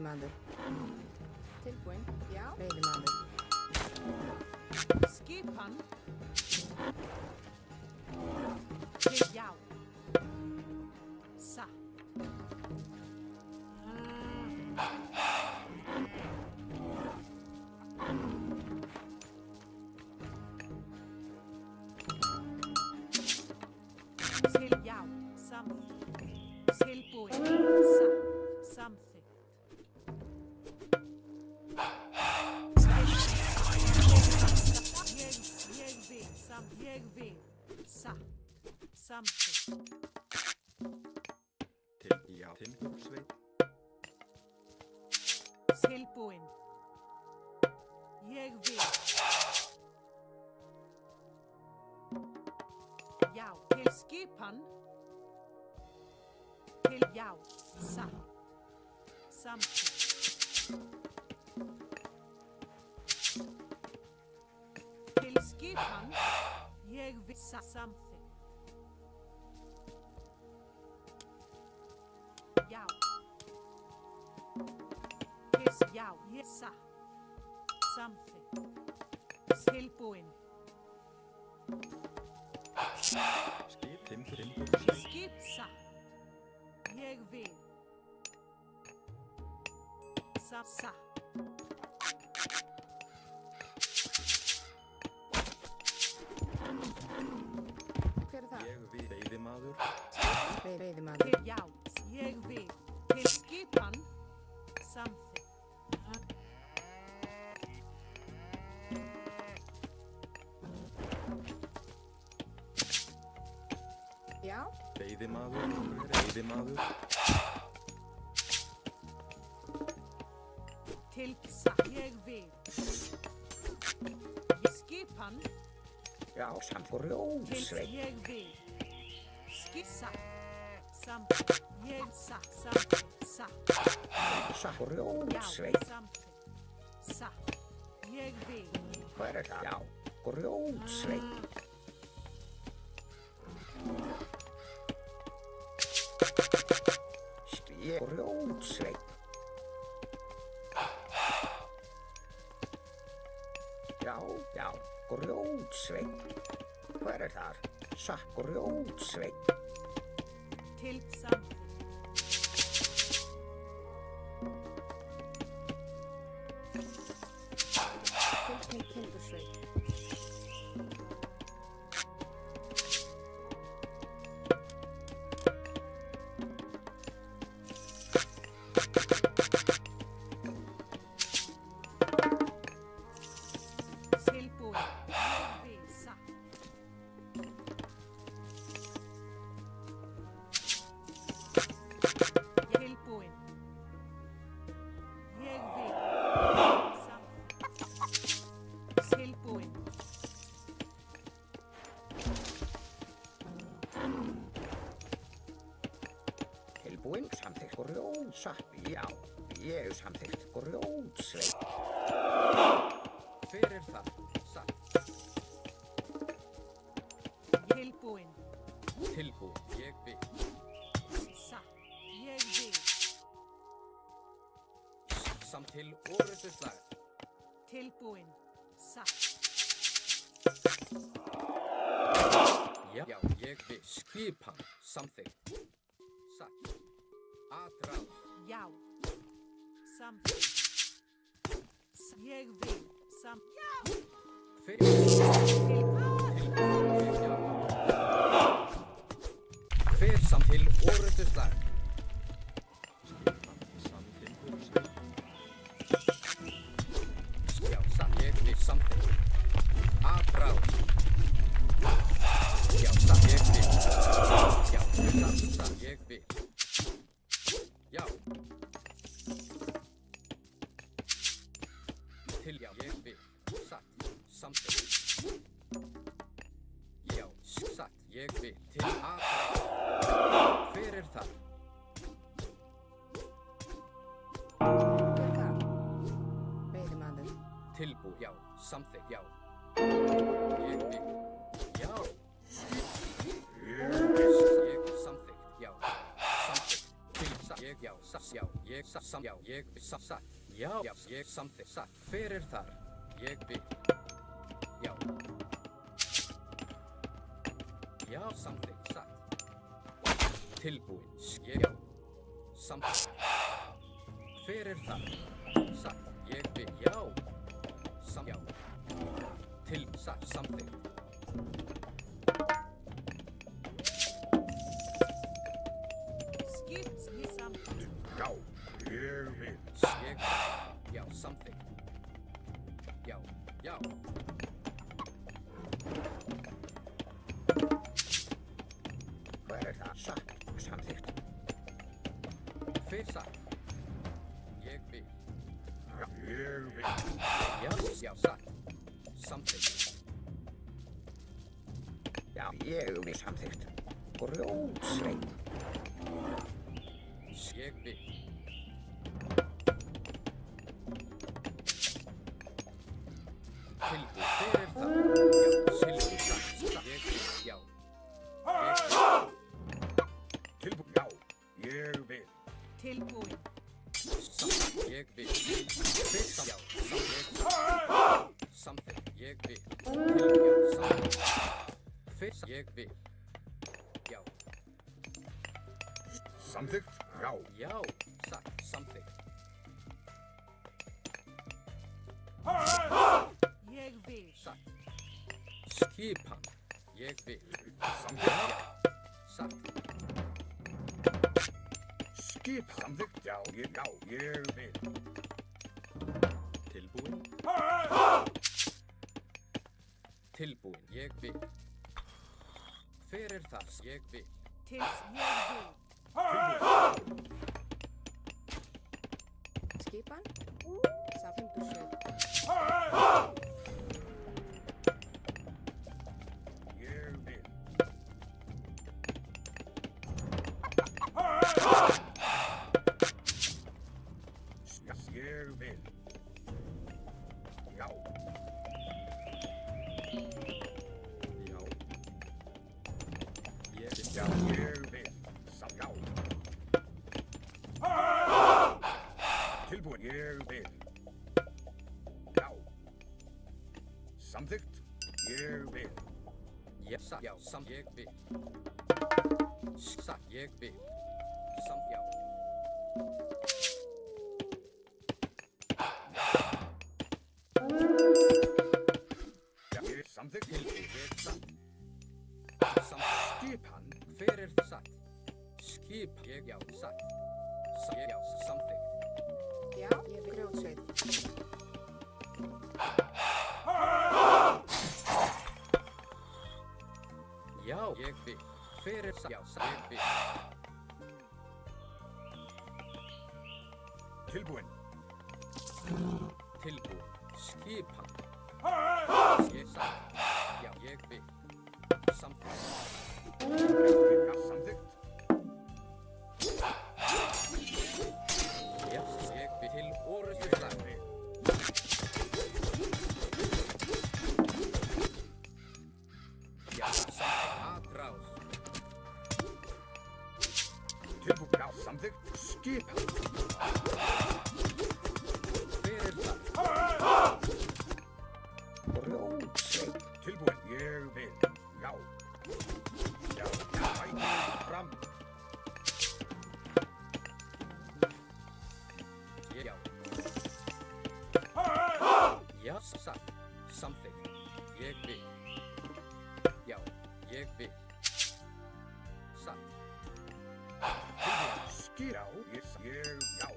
Veiðimaður. Tilbúinn. Já. Veiðimaður. Skipan. Til já. Satt. Til já. Samþykkt. Tilbúinn. Satt. Samþykkt. Ég vil. Satt. Samþykkt. Til já. Timbursveit. Tilbúinn. Ég vil. Já. Til skipan. Til já. Satt. Samþykkt. Til skipan. Ég vil. Samþykkt. Já. Til já. Ég satt. Samþykkt. Tilbúinn. Skip. Timbursveit. Skip satt. Ég vil. Satt. Hver er það? Ég vil. Veiðimaður. Veiðimaður. Til já. Ég vil. Til skipan. Samþykkt. Já. Veiðimaður. Til satt. Ég vil. Skipan. Já, samt Til rjóðsveit. ég vil. Skissa. Samþykkt. Ég satt. Samþykkt. Satt. Samt Já. rjóðsveit. Samþykkt. Satt. Ég vil. Hver er það? Já, rjóðsveit. Stíð rjóðsveit. Já, rjóðsveit. Hver er það? Satt rjóðsveit. Til samþykkt. Til timbursveit. Tilbúinn. Ég vil. Satt. Tilbúinn. Ég vil. Samþykkt. Tilbúinn. Tilbúinn, samþykkt rjóðsatt. Já, ég samþykkt rjóðsveit. Hver er það? Satt. Tilbúinn. Tilbúinn. Ég vil. Satt. Ég vil. Samt til orrustuslag. Tilbúinn. Satt. Já, ég vil. Skipan. Samþykkt. Satt. Atráð. Já. Samþykkt. Ég vil. Hver er Tilbúinn. Hver samt til orrustuslag. Timbursveit. Já, satt. Ég vil. Samþykkt. Atráð. Já, satt. Ég vil. Já, satt. Ég vil. Já. Til já, ég vil. Satt. Samþykkt. Já, satt. Ég vil. Til atráð. Hver er það? Hver er það? Veiðimaður. Tilbú, já. Samþykkt, já. Ég vil. Já. Ég samþykkt, já. Samþykkt. Til satt. já, satt, já, ég satt, já, ég satt, satt, já, ég samþykkt, satt, hver er þar? Ég vil, já, já, samþykkt, satt, tilbúin, ég, já, samþykkt, hver er þar? Satt, ég vil, já, já, til, satt, samþykkt. Skip something. Já, ég vil. Ég, já, samþykkt. Já, já. Hver er það? Satt, samþykkt. Hver satt? Ég vil. Já, ég vil. Já, já, satt. Samþykkt. Já, ég vil samþykkt. Grjótsveit. Ég vil. Tilbúið, hver er það? Já, tilbúið, satt, ég vil, já. Tilbúin. Já, ég vil. Tilbúin. Satt, ég vil. Hver satt? Já, samþykkt, ég vil. Tilbúið, já, samþykkt. Hver satt? Ég vil. Já, Samþykkt. Já, já, satt, samþykkt. Ég vil. Satt. Skipan. Ég vil. samþykkt. Satt. Skip. Samþykkt. Já, ég vil. Tilbúin. Tilbúin. Ég vil. Hver er það? Ég vil. Til ég vil. Skipan. Timbersveit. Ég vil. Ég vil. Já. Já. Ég vil. Já, ég vil. Já. Tilbúin. Ég vil. Já. Samþykkt. Ég vil. Ég satt. Já, ég vil. Satt. Ég vil. Já. Já, ég samþykkt. Tilbúin. Ég satt. Samt. Skipan. Hver er satt? Skip. Ég, já, satt. Ég, já, samþykkt. Já, ég vil. Grjótsveit. Já, ég vil. Hver er satt? Já, satt. Ég vil. Tilbúin. Tilbúin. Skipan. Ég satt. Já, ég vil. Samþykkt. Já, samþykkt. Já, ég vil til orrustu slag. Já, samþykkt. Atrás. Tilbúin. Já, samþykkt. Skipan. Hver er það? Grjótsveit. Tilbúin. Ég vil. Já. Já, bætið fram. Já. Já, satt. Samþykkt. Ég vil. Já, ég vil. Satt. Skýr. Já, já.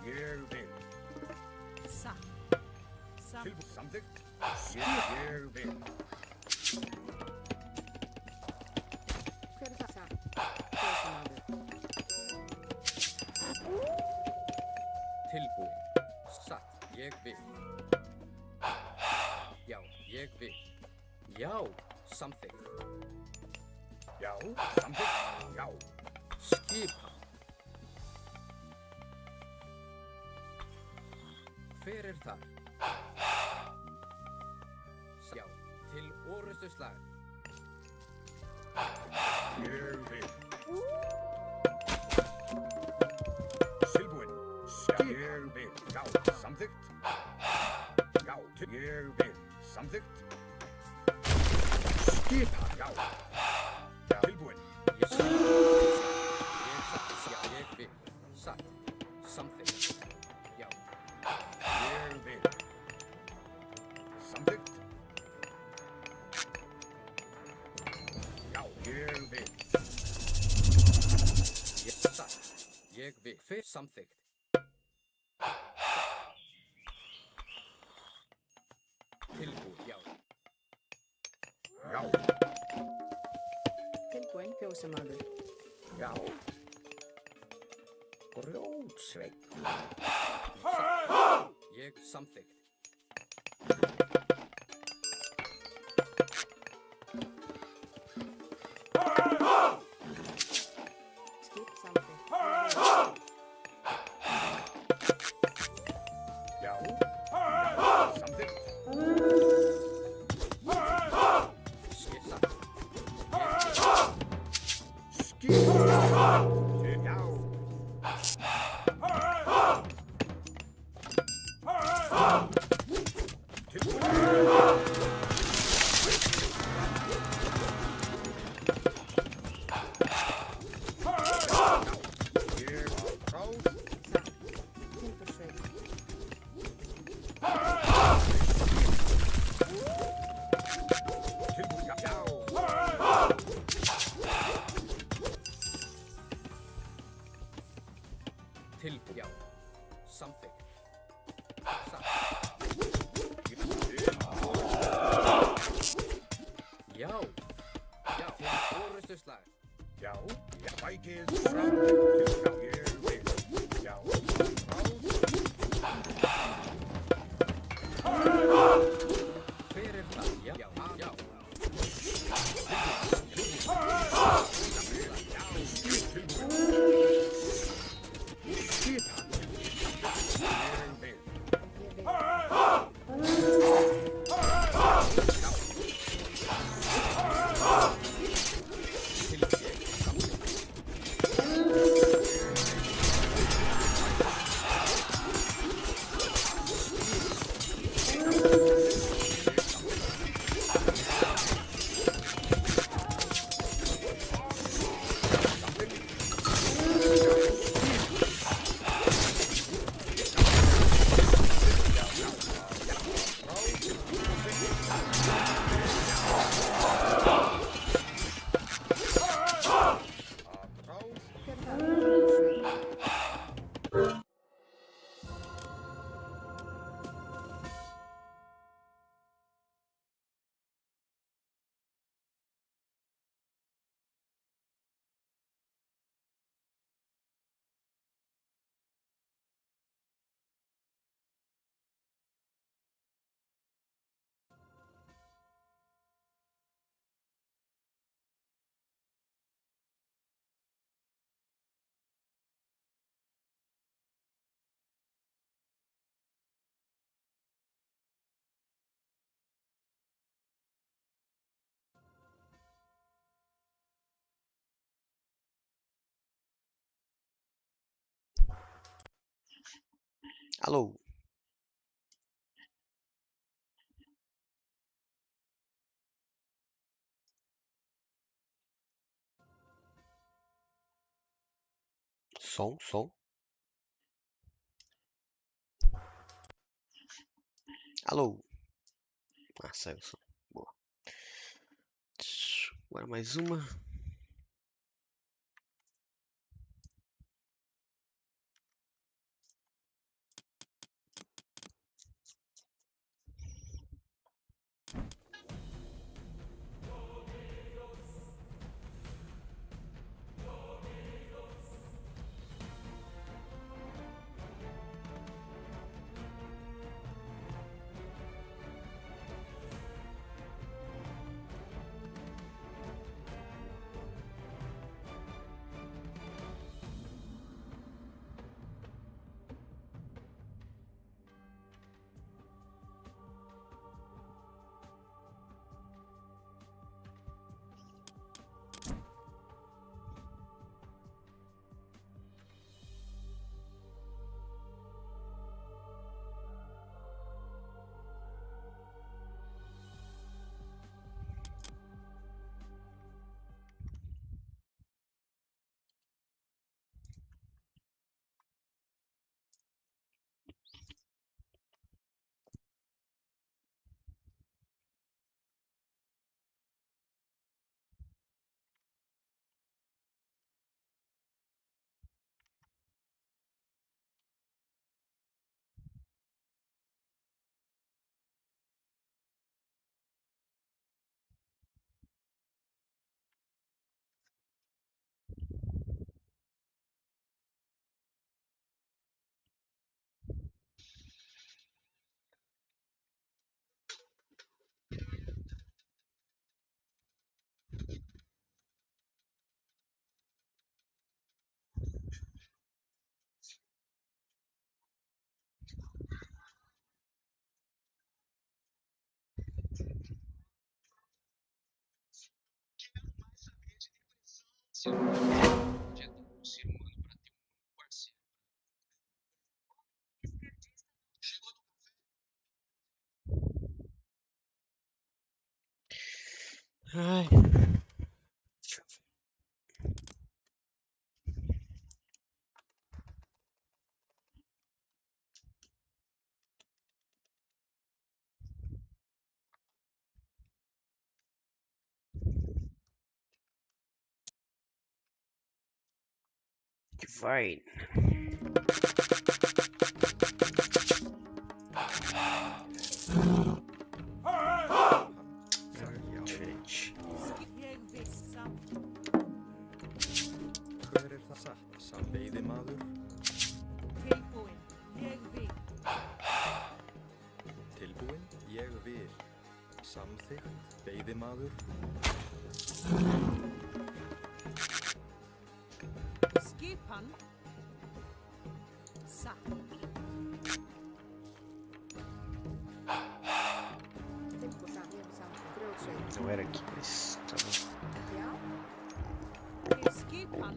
Ég vil. Satt. Tilbúin. Samþykkt. Ég vil. Hver er það? Satt. Fjósamaður. Tilbúin. Satt. Ég vil. Já, ég vil. Já, samþykkt. Já, samþykkt. Já. Skipan. Hver er það? Já, til orrustu slag. Ég vil. Ég vil. Já, samþykkt. Já, ég vil. Samþykkt. Skipa. Já. Já, tilbúin. Ég satt. Ég vil. Satt. Samþykkt. Já. Ég vil. Samþykkt. Já, ég vil. Ég satt. Ég vil. Fyrir samþykkt. Tilbúið. Já. Já, Tilbúinn fjósamaður. já. Grjótsveinn. Ég samþykkt. Skip samþykkt. Já. Samþykkt. Ég satt. Skipa. Já. Tilbúin. Ég á ráð. Satt. Timbursveit. Tilbúin. Já. Tilbúið. Já. Samþykkt. Satt. Já. Já. Til forystuslag. Já. Já. Bækið fram til já. Ég vil. Já. Ráð. Fyrir það. Já. Já. Já. Skipa. Ég vil. Ég vil. Hver er það? Timbursveit. Alô? Som. Alô? Ah, saiu o som. Boa. Agora mais uma. ser humano, projetar um ser humano para ter um parceiro. Ai, deixa eu ver. Divine. Diferente. Ég vil something. Hver er það satt? Samt veiðimaður. Tilbúin. Ég vil. Tilbúinn. Ég vil. Samþykkt. Veiðimaður. Skipan. Satt. Tilbúin. Ég vil samþykkt. Grjótsveit. Não era aqui, mas tá bom. Já. Til skipan.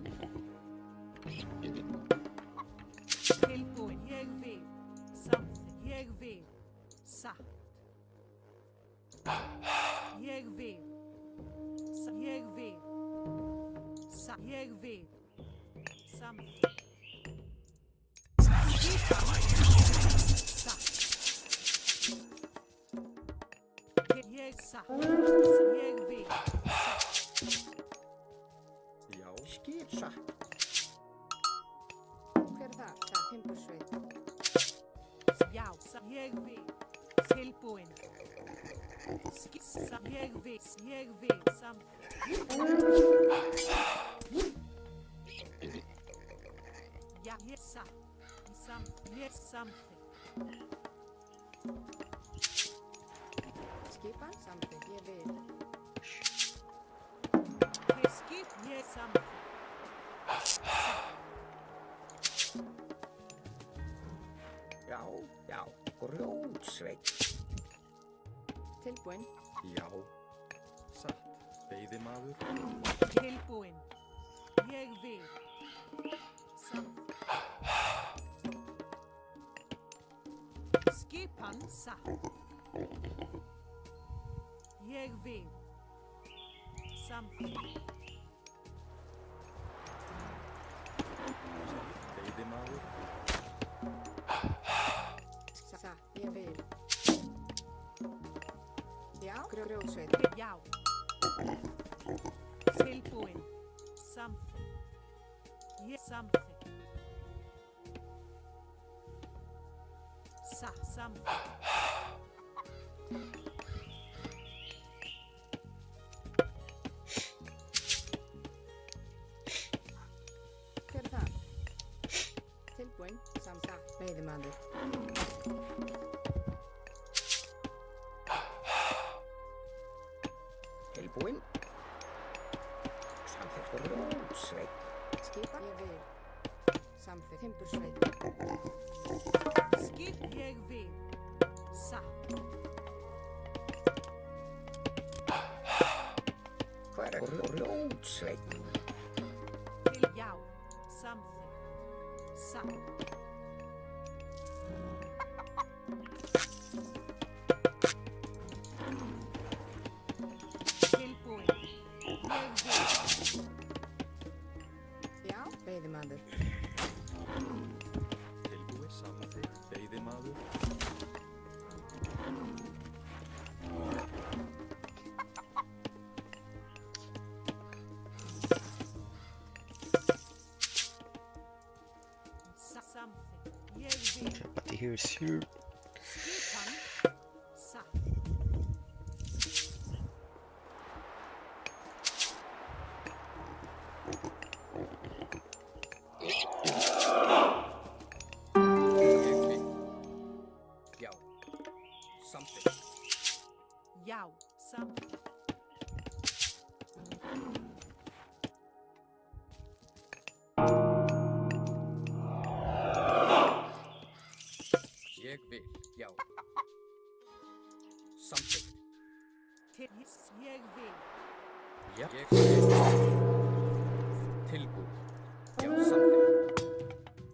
Tilbúin. Ég vil. Something. Ég vil. Satt. Ég vil. Ég vil. Satt. Ég vil. Something. Skipan. Satt. Ég satt. Ég vil. Já. Skip satt. Hver er það? Það er timbursveit. Já, ég vil. Tilbúin. Skissa, ég vil. Já, ég satt. Ég samþykkt. Skipan. Samþykkt. Ég vil. Til skip, ég samþykkt. Já, já. Grjótsveit. Tilbúin. Já. Satt. Veiðimaður. Tilbúin. Ég vil. Samþykkt. Skipan satt. Ég vil. Samþykkt. Veiðimaður. Satt. Ég vil. Já. Grjótsveit. Já. Tilbúin. Samþykkt. Ég samþykkt. Samþykkt. Hver er það? Tilbúin. Samþykkt. Veiðimaður. Tilbúinn. Samþykkt. Grjótsveit. Skipan. Ég vil. Samþykkt. Timbursveit. Skip, ég vil. Satt. Hver er grjótsveit? Til já. Samþykkt. Satt. Tilbúin. Ég vil. Já. Veiðimaður. Tilbúið. Samþykkt. Veiðimaður. Samþykkt. Ég vil. Bati here is here. Skipan. Satt. Ég vil. Já. Samþykkt. Já. Samþykkt. Ég vil. Já. Samþykkt. Til ég vil. Já. Ég vil. Tilbúin. Já, samþykkt.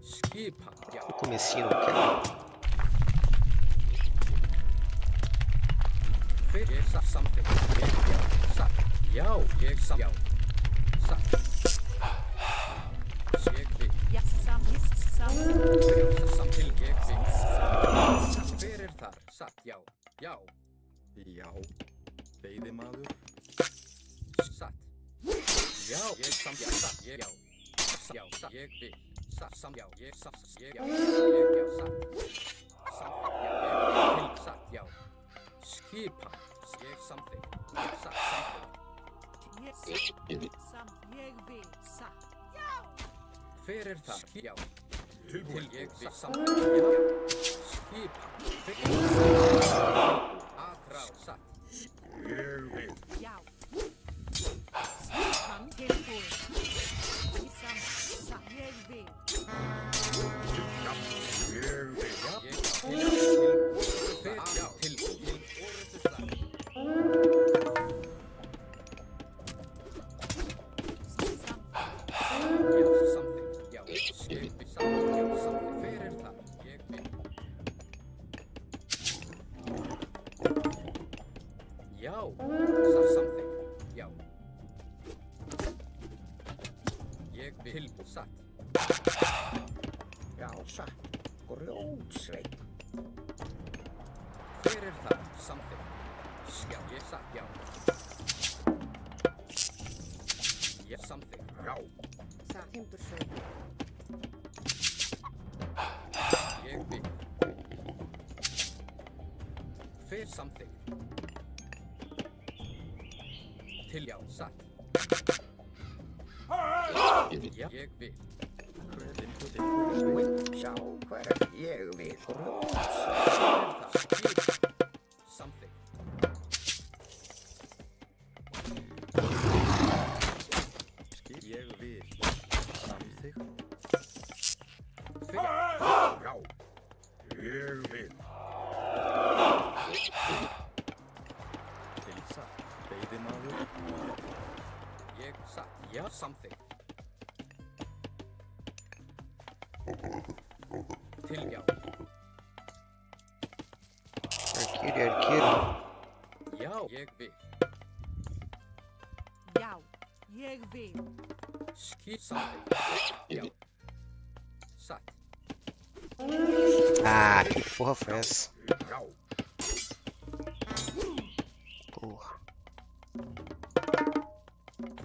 Skipan. Já. No comecinho não quero. Ég samþykkt. Já, satt. Já, ég satt. Já. Satt. Ég vil. Ja, samþykkt. Samtil ég vil. Hver þar? Satt. Já. Já. Já. Veiðimaður. Satt. Já, ég samt. Já, satt. Ég já. Já, satt. Ég vil. Satt. Samt. Já, ég satt. Ég já. Ég já. Satt. Samþykkt. Já, ég til. Satt. Já. Skipan. Ég samþykkt. Já, satt. Samþykkt. Ég vil. Satt. Já. Hver þar? Já. Tilbúin. Til ég vil. Samþykkt. Já. Skipan. Atrá. Satt. Ég vil. Já. Skipan tilbúin. Satt. Ég vil. Já. Ég vil. Já. Ég til. Já. Til. Orðuslag. Já, samþykkt. Já. Ég vil. Samþykkt. Já, samþykkt. Hver þar? Ég vil. Já. Samþykkt. Já. Ég vil. Satt. Já, satt. Grjótsveinn. Hver þar? Samþykkt. Já, ég satt. Já. Ég samþykkt. Já. Satt. Timbursveit. Ég vil. Hver samþykkt? Til já, satt. Já, ég vil. Hver tilbúin. Sjá hver ég vil. Grjótsveinn. Hver það? Skip. Samþykkt. Skip. Ég vil. Samþykkt. Hver? Já. Ég vil. Til satt. Veiðimaður. Ég satt. Já, samþykkt. Til já. Arqueiro. Já, ég vil. Já. Ég vil. Skip. Samþykkt. Já. Satt. Ah, que porra foi essa? Já. Porra.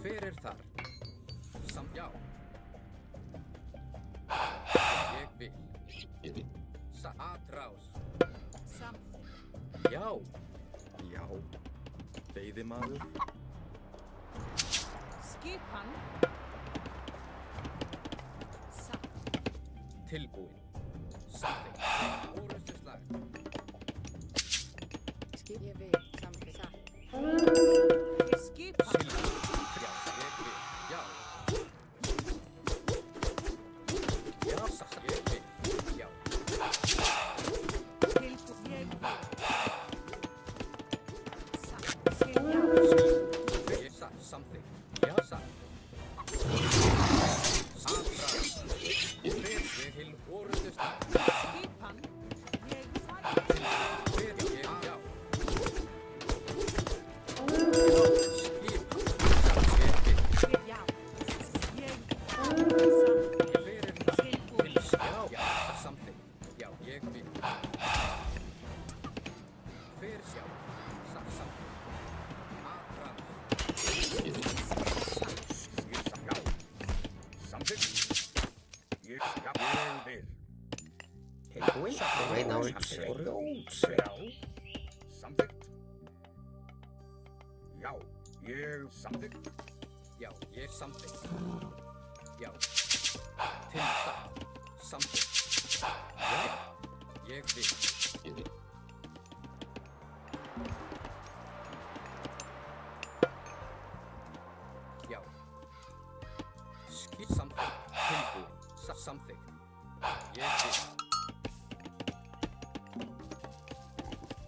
Hver þar? Samt já. Ég vil. Satt. Atrás. Samþykkt. Já. Já. Veiðimaður. Skipan. Satt. Tilbúin. Samþykkt. Orðuslag. Skip. Ég vil. Samþykkt. Satt. Skipan. Já, ég vil. Já. Já, satt. Ég vil. Já. Tilbúin. Ég vil. Satt. Til já. Ég satt. Samþykkt. Já, satt. Atrás. Hver til orðuslag. Skipan. Ég vil. Hver ég já. Skip. Já. Ég vil. Samþykkt. Hver það? Tilbúin. Já, samþykkt. Já, ég vil. Hver sjá? Samþykkt. Atrás. Já. Samþykkt. Ég vil. Tilbúin. Também não, hein? Grjótsveinn. Samþykkt. Já. Ég samþykkt. Já, ég samþykkt. Já. Til satt. Samþykkt. Já, ég vil. Já. Skip samþykkt. Tilbúin. Samþykkt. Ég vil.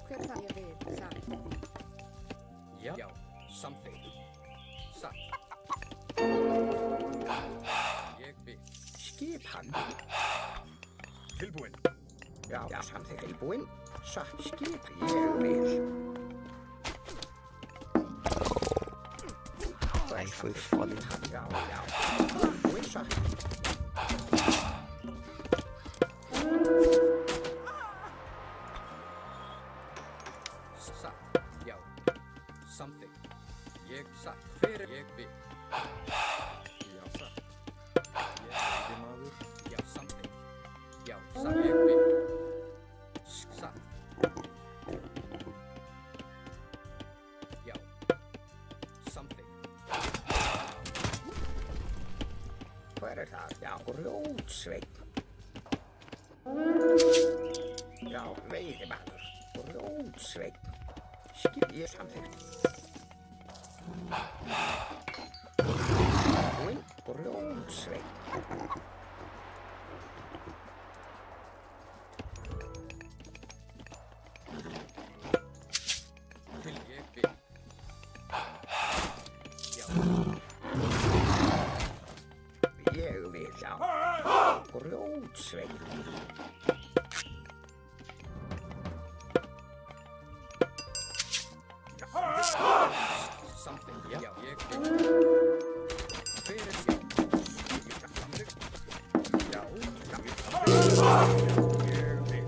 Hver það? Ég vil. Satt. Já, samþykkt. Satt. Skipan. Tilbúin. Já, samþykkt. Tilbúin. Satt skip. Ég vil. Aí foi foda. Já. Tilbúin, satt. Satt. Já. Samþykkt. Ég satt. Fyrir ég vil. Já, satt. Ég veiðimaður. Já, samþykkt. Já, satt. Ég vil. Satt. Já. Samþykkt. Hver það? Já, Grjótsveinn. Já, veiðimaður. Grjótsveinn. Skip ég samþykkt. Tilbúin. Grjótsveinn. Til ég vil. Já. Ég vil, já. Grjótsveinn. Samþykkt. Já, ég vil. Fyrir sjá. Samþykkt. Já, samþykkt. Ég vil.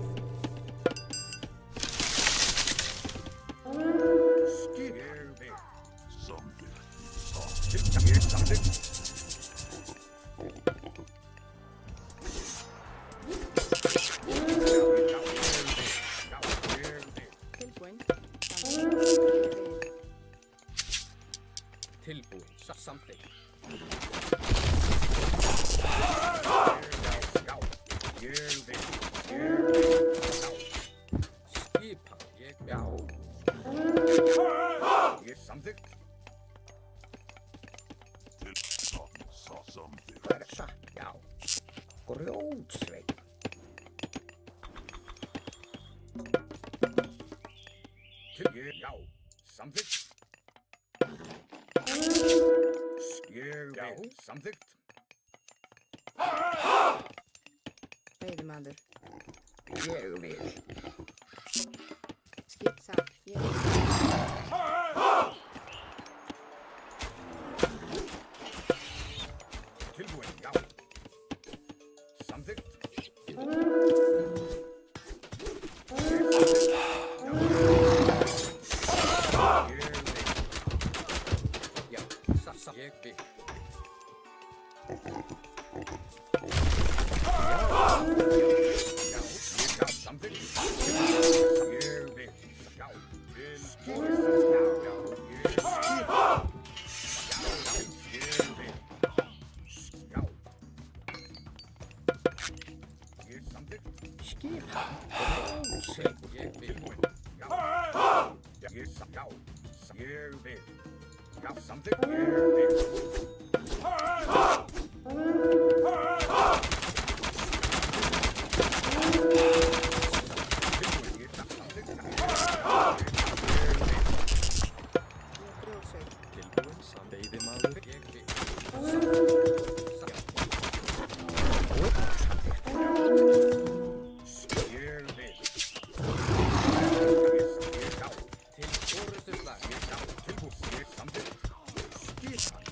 Skip. Ég vil. Samþykkt. Ég samþykkt. Tilbúin. Samþykkt. Tilbúin. Samþykkt. Skipan. Ég vil. Já. Ég samþykkt. Hver satt? Já. Grjótsveinn. Já. Samþykkt. Ég vil. Samþykkt. Veiðimaður. Ég vil. Skip satt. Ég vil. Tilbúin. Já. Samþykkt. Já. Satt. Ég vil. Já, samþykkt. Ég vil. Já. Skipan. Ég vil. Ég vil. Já, samþykkt. Ég vil. Grjótsveinn. Tilbúin. Veiðimaður. Ég vil. Ég vil. Til forustu slag. Tilbúin. Ég samþykkt. Skipan.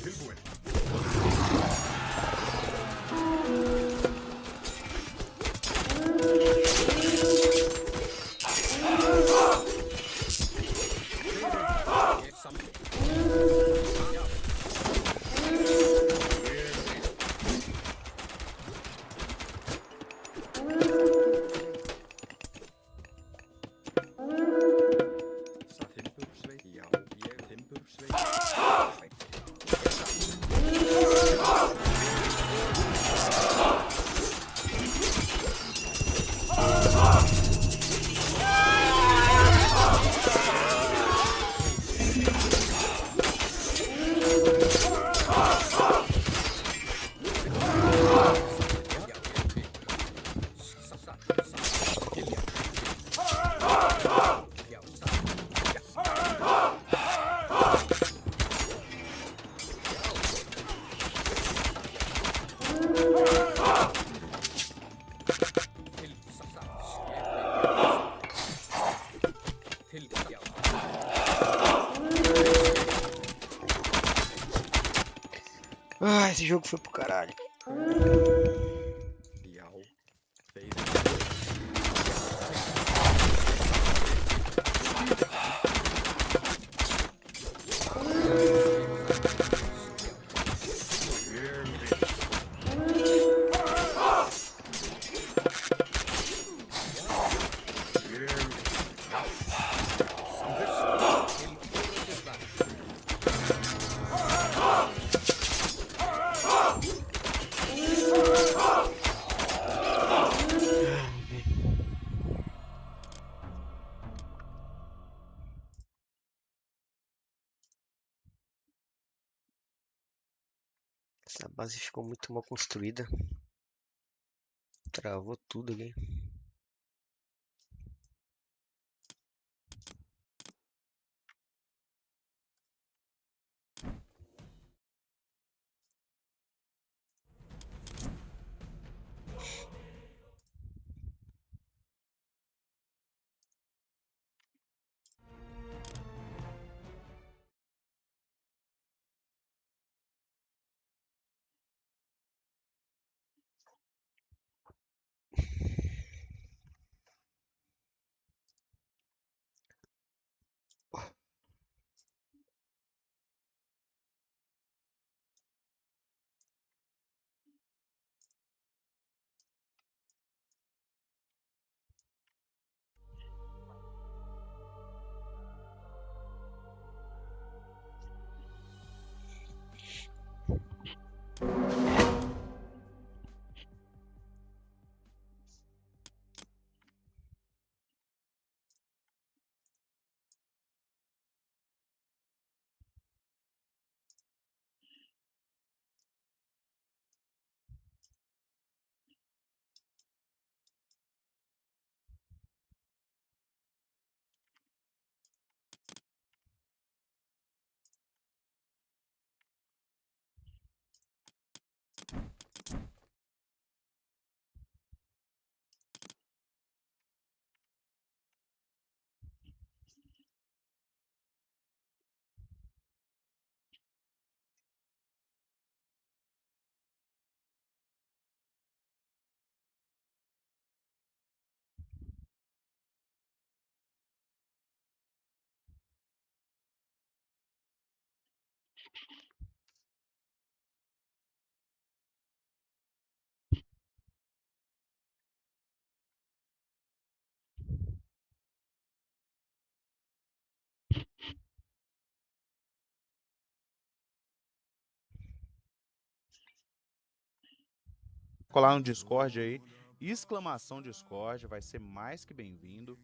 Tilbúin. Ég samþykkt. Timbursveit. Já, ég timbursveit. Ah, esse jogo foi pro caralho. Já, veiðimaður. Essa base ficou muito mal construída. Travou tudo ali. Colar no Discord aí. Exclamação Discord, vai ser mais que bem-vindo.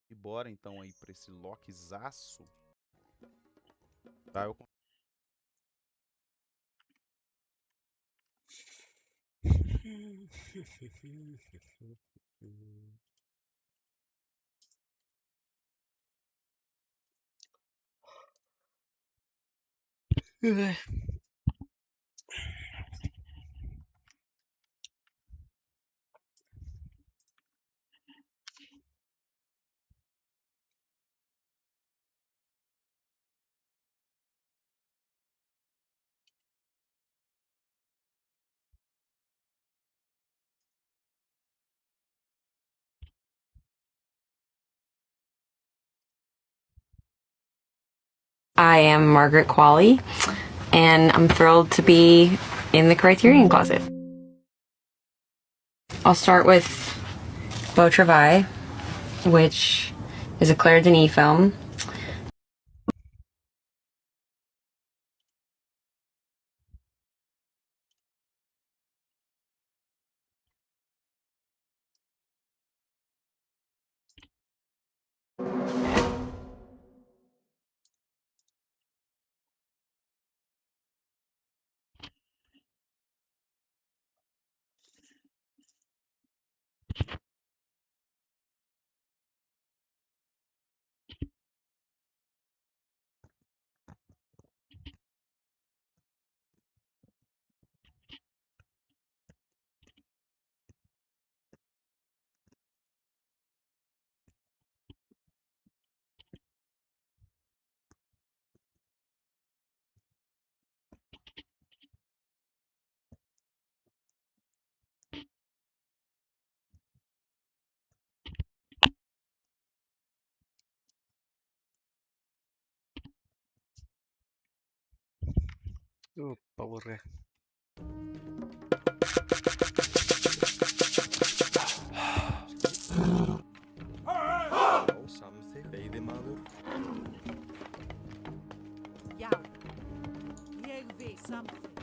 E bora então aí pra esse lockzaço. Tá, eu I am Margaret Qualley, and I'm thrilled to be in the Criterion Closet. I'll start with Beau Travail, which is a Claire Denis film. Bára. Já, samþykkt. Veiðimaður. Já. Ég vil samþykkt.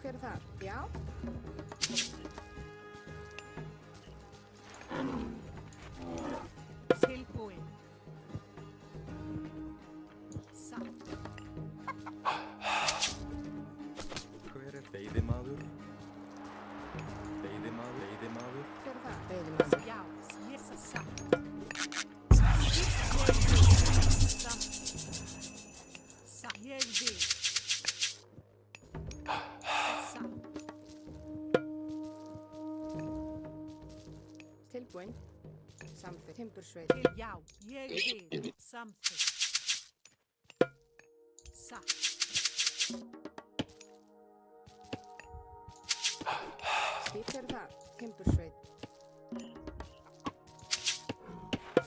Hver er það? Já. Tilbúin. Satt. Hver er veiðimaður? Veiðimaður. Hver er það? Veiðimaður. Já. Ég sa satt. Satt. Ég vil. Satt. Tilbúin. Samþykkt. Timbursveit. Til já. Ég vil. Samþykkt. Satt. Skip, hver er það? Timbursveit.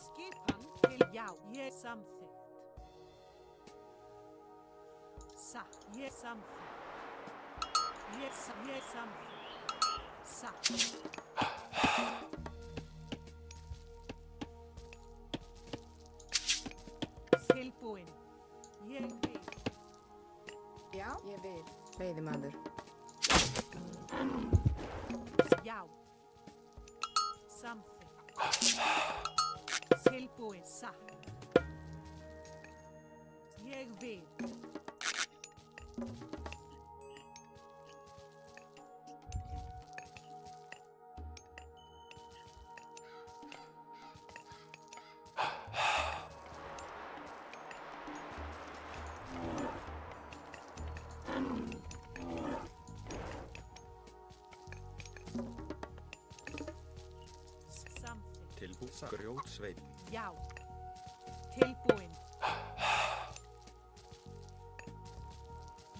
Skipan til já. Ég samþykkt. Satt. Ég samþykkt. Ég samþykkt. Satt. Tilbúin. Ég vil. Já. Ég vil. Veiðimaður. Já. Samþykkt. Tilbúin. Satt. Ég vil. Samþykkt. Tilbúin. Grjótsveit. Já. Tilbúin.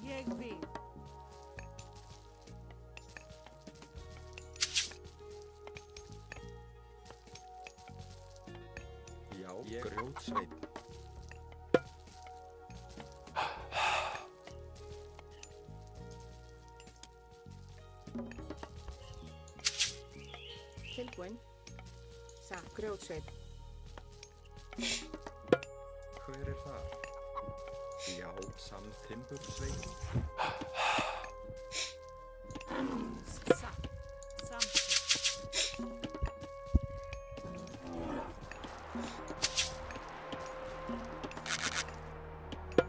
Ég vil. Já, grjótsveit. Tilbúin. Satt. Grjótsveit. Hver er það? Já, samtimbursveit. Satt. Samþykkt.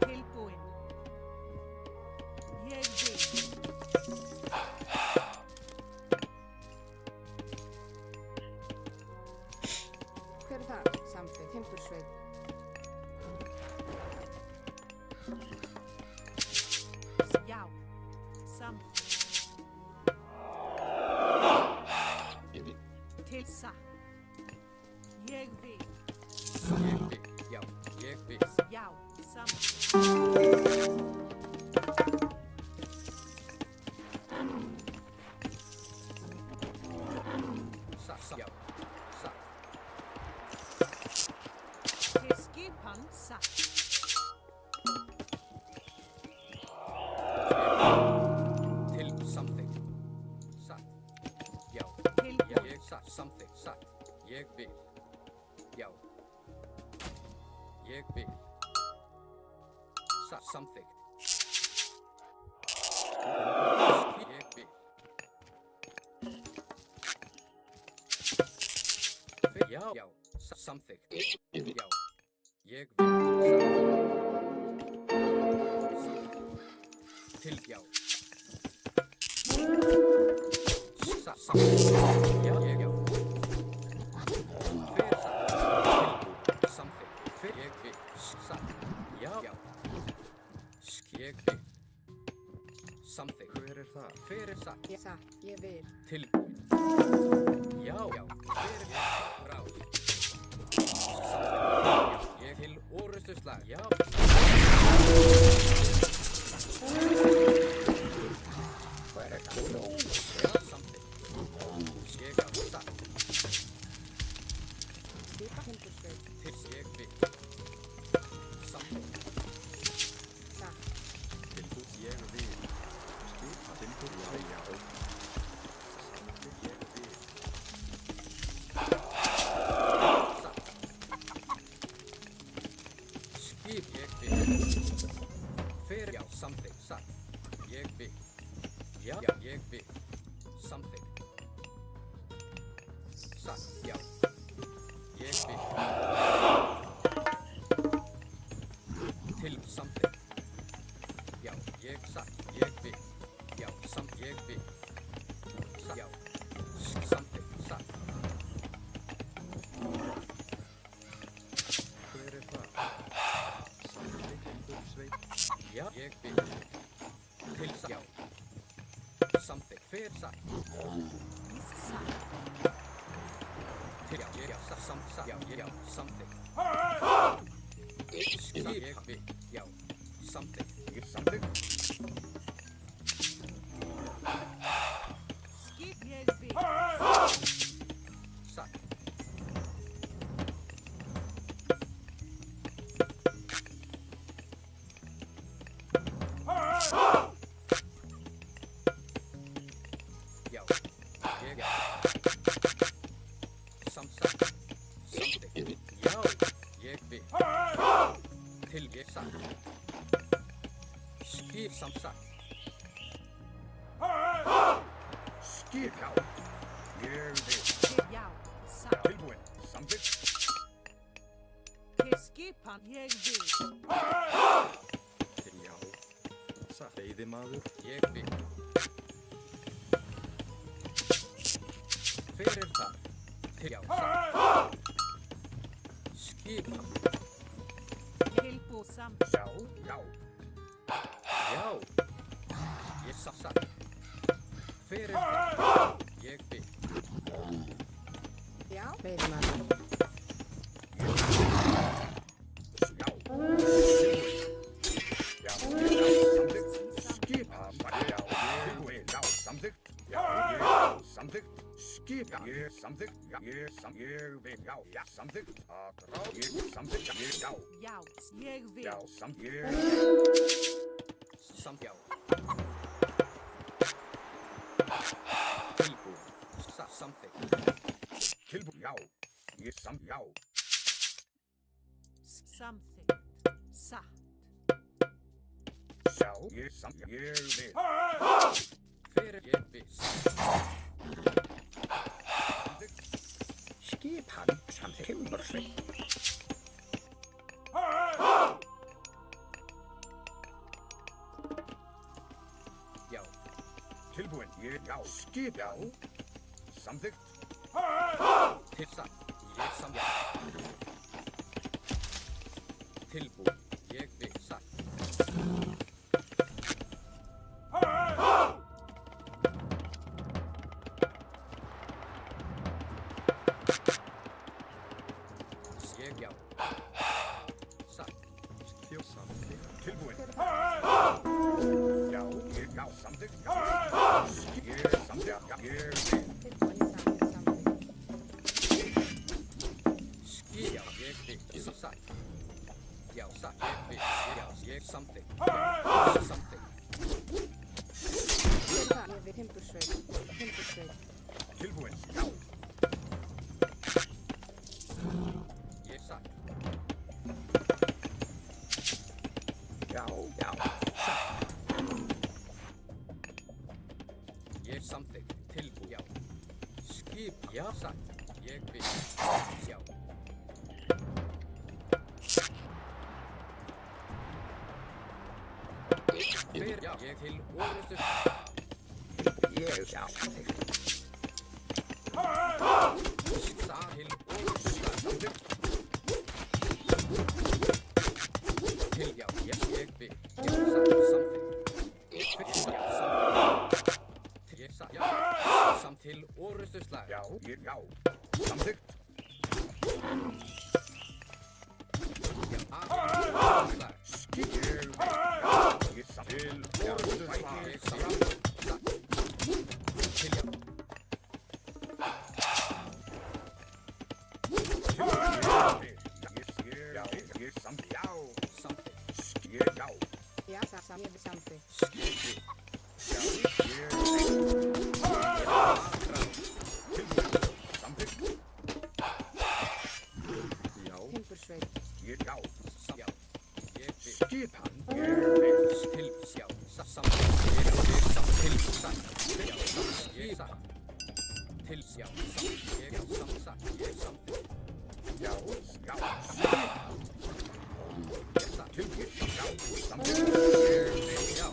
Tilbúin. Ég vil. Hver er það? Samþykkt. Timbursveit. Já. Samþykkt. Til satt. Ég vil. Ég vil. Já. Ég vil. Já. Samþykkt. Satt. Já. Satt. Til skipan satt. Til samþykkt. Satt. Já. Tilbúin. Ég satt. Samþykkt. Satt. Ég vil. Já. Ég vil. Satt. Samþykkt. Ég vil. Já. Já. Samþykkt. Já. Ég vil. Samþykkt. Til já. Samþykkt. Já. Ég já. Hver satt. Samþykkt. Hver ég vil. Satt. Já. Já. Ég vil. Samþykkt. Hver er það? Hver er satt. Satt. Ég vil. Tilbúin. Já. Já. Hver er ráð. Samþykkt. Ég til orustu slag. Já. Hver er það? Já. Samþykkt. Ég á satt. Skip, ég vil. Fer, já, samþykkt, satt. Ég vil. Já, ég vil. Samþykkt. Satt, já. Ég vil. Til, samþykkt. Já, ég satt, ég vil. Já, ég vil. Satt, já. Samþykkt, satt. Hver er það? Samþykkt timbursveit. Já, ég vil. Til, satt, já. Samþykkt, fer, satt. Til, já, ég, já, satt, já, ég, já, samþykkt. Skip, ég vil. Já, samþykkt. Ég samþykkt. Skip, ég vil. Satt. Já, ég, já. Samþykkt. Já, ég vil. Til, ég satt. Skip, samsagt. Skip, já. Ég vil. Skip, já. Satt. Tilbúin. Samþykkt. Til skipan, ég vil. Já. Satt. Veiðimaður. Ég vil. Fyrir það. Til, já, satt. Skip, Tilbúð samt. Já, já. já. Ég satt. Fyrir það. Ég vil. Já. Veiðimaður. Já. Já, samþykkt. Skip, já. Tilbúin. Já, samþykkt. Já, ég samþykkt. Skip, já. Ég samþykkt. Já, ég vil. Já, já, samþykkt. Ég samþykkt. Já, ég, já. Já, ég vil. Já, ég. Samt, já. Tilbúð. Samþykkt. Tilbúin. Já. Ég já. Samþykkt. Satt. Já, ég ég vil. Fyrir ég vil. Skip hann samt timbursveit. Já. Tilbúin. Ég, já. Skip, já. Samþykkt. Til satt. Ég samþykkt. Tilbúð. Ég vil. Satt. Ég, já. Satt. Skip. Samþykkt. Tilbúin. Já, ég, já. Samþykkt. Skip, ég samþykkt. Já, ég vil. Tilbúin í samþykkt. Skip, já. Ég vil. Satt. Já, satt. Ég vil. Já, ég samþykkt. Já, samþykkt. Hver er það? Ég vil timbursveit. Timbursveit. Tilbúin. Já. Ég satt. Já, já. Ég samþykkt. Tilbúð. Já. Skip. Já, satt. Ég vil. Já. Fyrir, já. Ég til orustu. Ég, já. Samþykkt. Stað til orustu. Til, já. Ég vil. Já, satt. Samþykkt. Fyrir, já. Samþykkt. Ég satt. Já. Samt til orustu slag. Já, ég, já. Samþykkt. Já. Aðeins slag. Skip, ég vil. Ég samþykkt. Já, Ég samþykkt. Satt. Til, já. Ég samþykkt. Já. Samþykkt. Skip, já. Já, ég vil samþykkt. Skip. Já, ég. Samþykkt. Já. Timbursveit. Ég, já. Já. skipan. Ég vil. Til sjá. Samþykkt. Ég samþykkt. Til satt. Já, satt. Ég satt. Til sjá. Samþykkt. Ég samþykkt. Ég samþykkt. Já, já, skipan. Ég satt. Tilkynnt. Já, samþykkt. Ég vil. Já.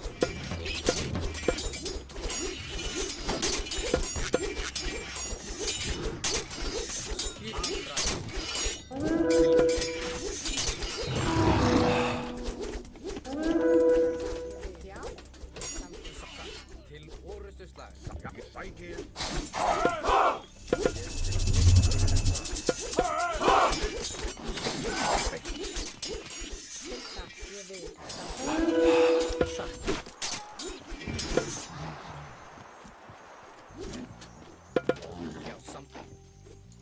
Já. Samþykkt. Til orustuslag. Já, ég sækir. Tilta. Ég vil. Samþykkt. Satt. Já, samþykkt.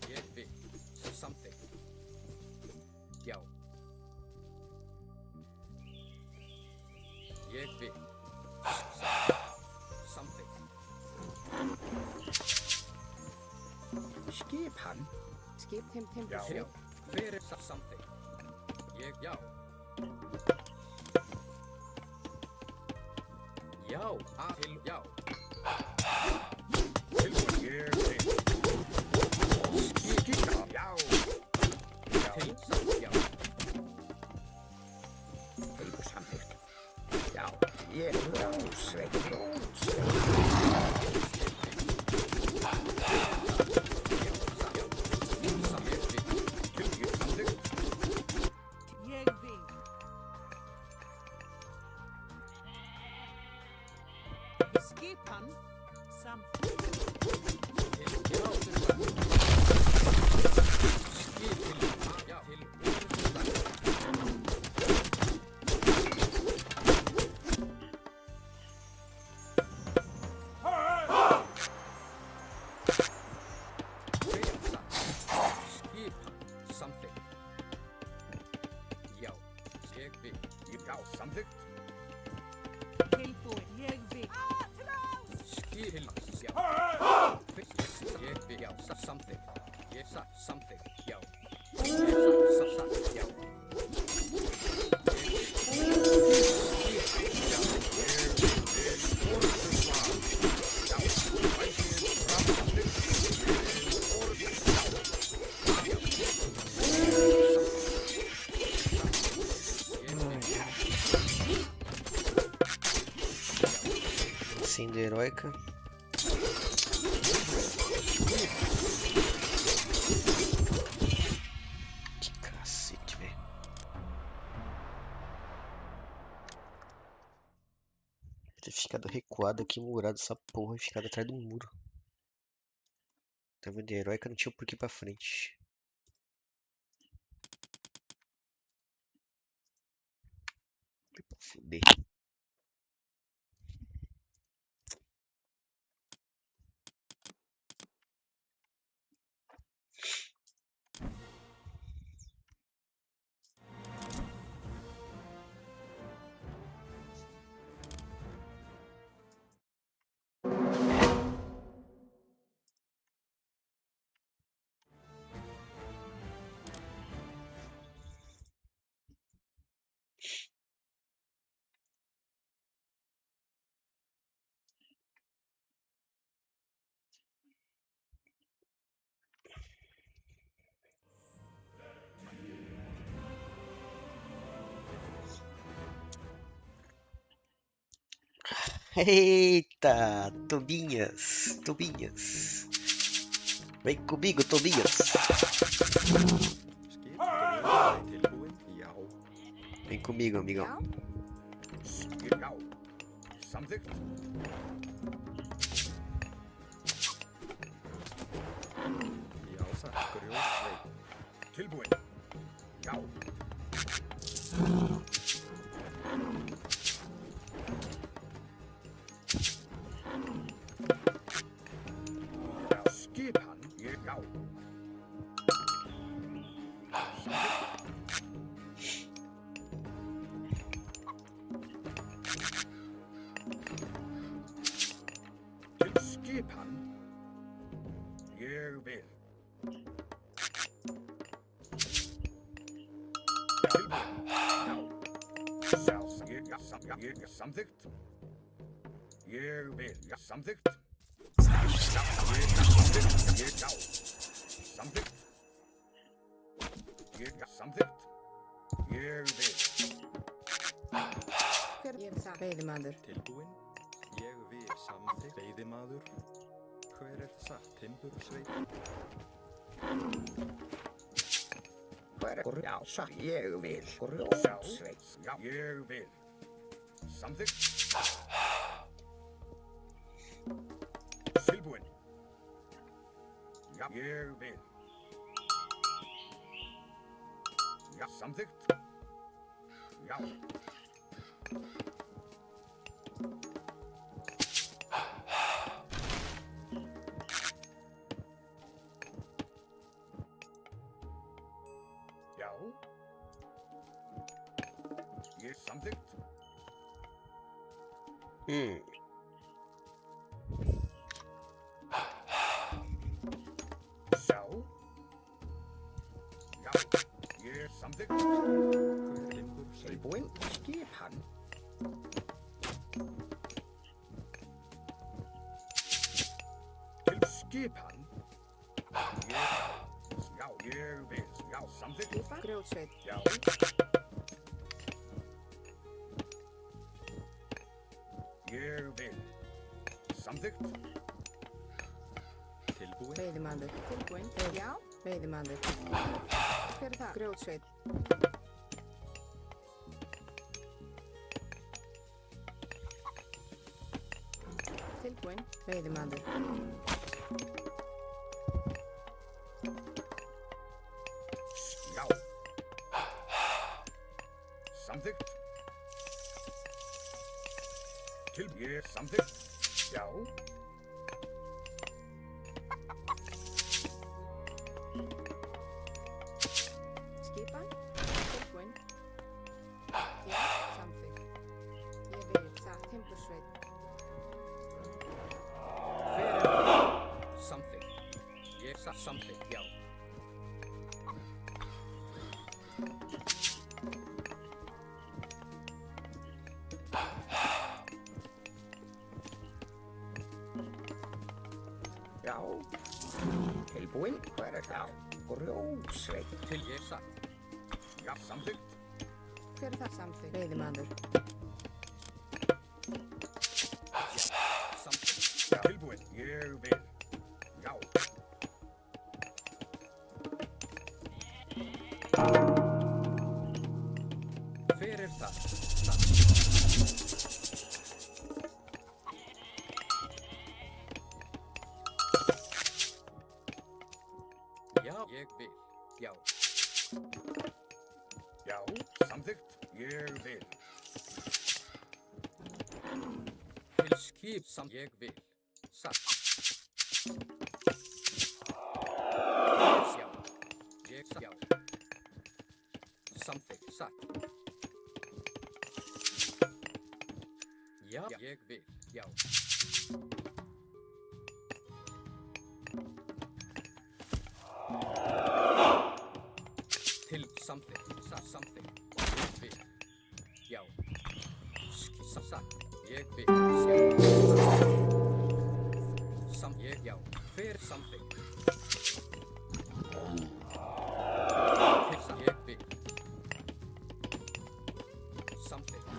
Ég vil. Samþykkt. Já. Ég vil. Samþykkt. Skipan. Skip. Timbur Já. Já. 7. Hver er samþykkt? Ég, já. Já, til, já. Tilbúin. Ég vil. Skipan. Já. Já. Til, satt, já. Samþykkt. Já, ég rósveit. Ég vil. Skipan. Samþykkt. Já, til, satt. Skip til, já, til, samþykkt. Já, ég vil. Já, samþykkt. Tilbúin. Ég vil. Skip til, já. Ég vil, já, samþykkt. Ég satt, samþykkt, já. Ég satt, já. Sendo heróica. Que cacete, velho. Ter ficado recuado aqui, murado essa porra e ficado atrás do muro. Tá vendo? Heróica não tinha por que ir pra frente. Foi pra fuder. Eita, Tobinhas, Tobinhas. Vem comigo, Tobias. Tilbúin. Já. Vem comigo, amigão. Já. Já. Samþykkt. Já, satt. Grjótveit. Tilbúin. Já. Já, skipan. Ég, já. Til skipan. Ég vil. Tilbúin. Já. Samþykkt. Ég vil. Samþykkt. Samþykkt. Samþykkt. Ég vil. Hver ég það? Veiðimaður. Tilbúinn. Ég vil samþykkt. Veiðimaður. Hver er það? Timbursveit. Já, satt. Ég vil. Grjótsveit. Já, ég vil. Samþykkt. Tilbúinn. Já, ég vil. Já, samþykkt. Já. Já. Ég samþykkt. Sjá. Já. Ég samþykkt. Timbursveit. Tilbúinn. Skipan. Til skipan. Já, ég vil. Já, samþykkt. Skipan. Grjótsveit. Já. Ég vil. Samþykkt. Tilbúinn. Veiðimaður. Tilbúinn. Já. Veiðimaður. Hver er það? Grjótsveit. Tilbúinn. Veiðimaður. Já. Samþykkt. Til ég samþykkt. Já. Skipan. Tilbúinn. Já. Samþykkt. Ég vil það. Timbursveit. Hver er það? Samþykkt. Ég satt samþykkt, já. Já. Tilbúinn. Hver er það? Grjótsveit. Til ég satt. Já, samþykkt. Hver er það? Samþykkt. Veiðimaður. Samþykkt. Já. Tilbúinn. Ég vil. Já. Hver er það? Samþykkt. Já, ég vil. Já. Já. Samþykkt. Ég vil. Til skip sam ég vil. Satt. Já. Ég satt. Já. Samþykkt. Satt. Já, ég vil. Já. Til samþykkt. Satt. Samþykkt. Ég vil. Já. Satt. Ég vil. Já. Sam ég. Já. Hver samþykkt? Til sam ég vil. Samþykkt.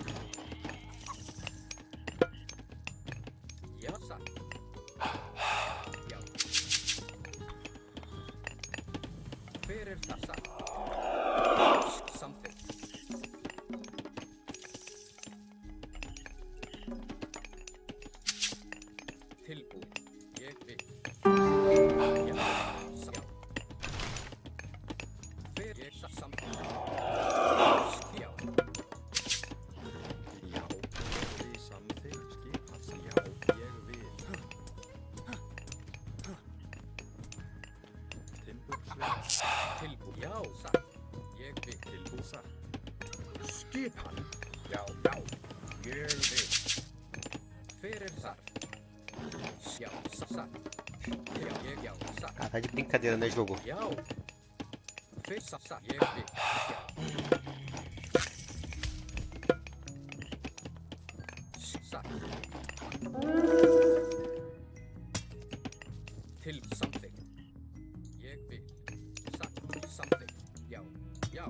Já, satt. Já. Hver er það satt? Samþykkt. Tilbúinn. Ég vil. Já. Já. Hver er það samþykkt? Já. Já. Ég vil samþykkt. Skipan. Já. Ég vil. Timbursveit. Tilbúinn. Já, satt. Ég vil. Tilbúinn. Satt. Skipan. Já, já. Ég vil. Hver er þar? Já, satt. Já, ég, já, satt. Ah, tá de brincadeira, né, jogo? Já. Hver satt? Ég vil. Já. satt. Til samþykkt. Ég vil. Satt. Samþykkt. Já. Já.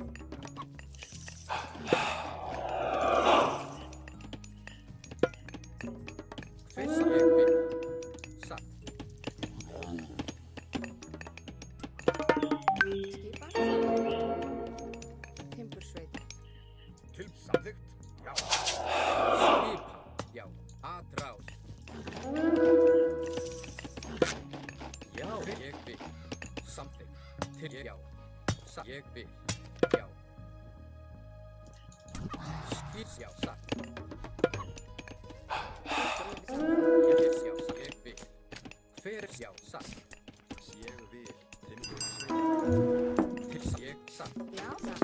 Hvers ég vil. Satt. Skipan. Timbursveit. Til samþykkt. Já. Skipan. Já. Atrás. Já. Ég vil. Samþykkt. Til já. Satt. Ég vil. Já. Skip. Já. Satt. Ég vil. Já. Satt. Ég vil. Hver. Já. Satt. Ég vil timbursveit. Til ég. Satt. Já, satt.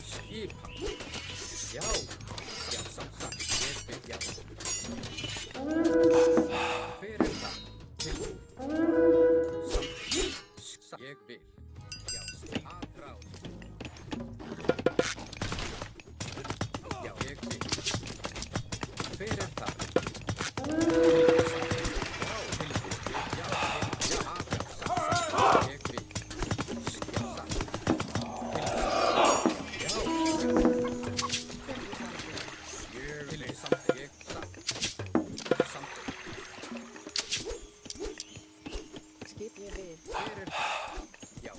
Skipan. Já. Já. Satt. Satt. Ég vil. Já. Hver það? Tilbúið. Samþykkt. Satt. Ég vil. Já. Atrás. Já. Ég vil. Hver það? Tilbúið. Já. Tilbúið. Já. Já. Atrás. Satt. Ég vil. Já. Satt. Tilbúið. Samþykkt. Ég satt. Samþykkt. Skip ég við. Hver það? Já.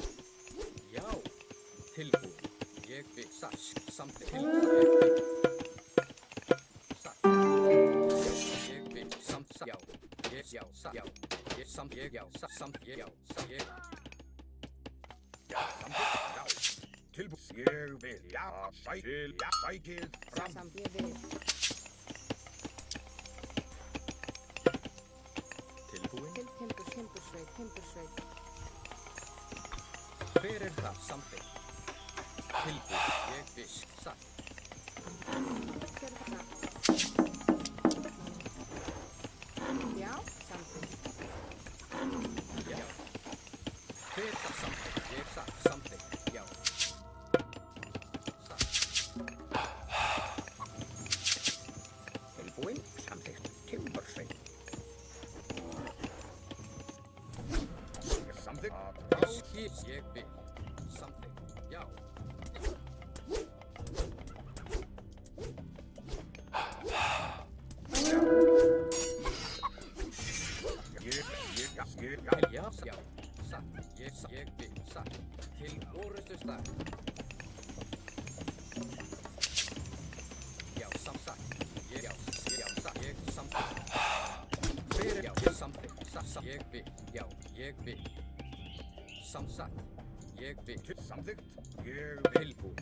Já. Tilbúið. Ég vil. Satt. Samþykkt. Ég vil. Satt. Já. Ég vil. Samt. Já. Ég. Já. Satt. Já. Ég. Samt. Ég. Já. Satt. Samt. Ég. Já. Satt. Ég. Já. Samþykkt. Já. Tilbúið. Ég vil. Já. Sækil. Já. Sækil. Fram. Samt ég við. Tilbúin. Til timbursveit. Timbursveit. Hver það? Samþykkt. Tilbúið. Ég vil. Satt. Hver er það? Já, samþykkt. Já. Hver það? Samþykkt. Ég satt. Samþykkt. Já. Satt. Tilbúin. Samþykkt. Timbursveit. Samþykkt. Skip. Ég vil. Samþykkt. Já. Já. Já. Satt. Ég vil. Satt. Til orustu slag. Já. Samsatt. Já. Já. Satt. Ég samþykkt. Hver já. Ég samþykkt. Satt. Ég vil. Já. Ég vil. Samsatt. Ég vil. Samþykkt. Ég vil. Tilbúið.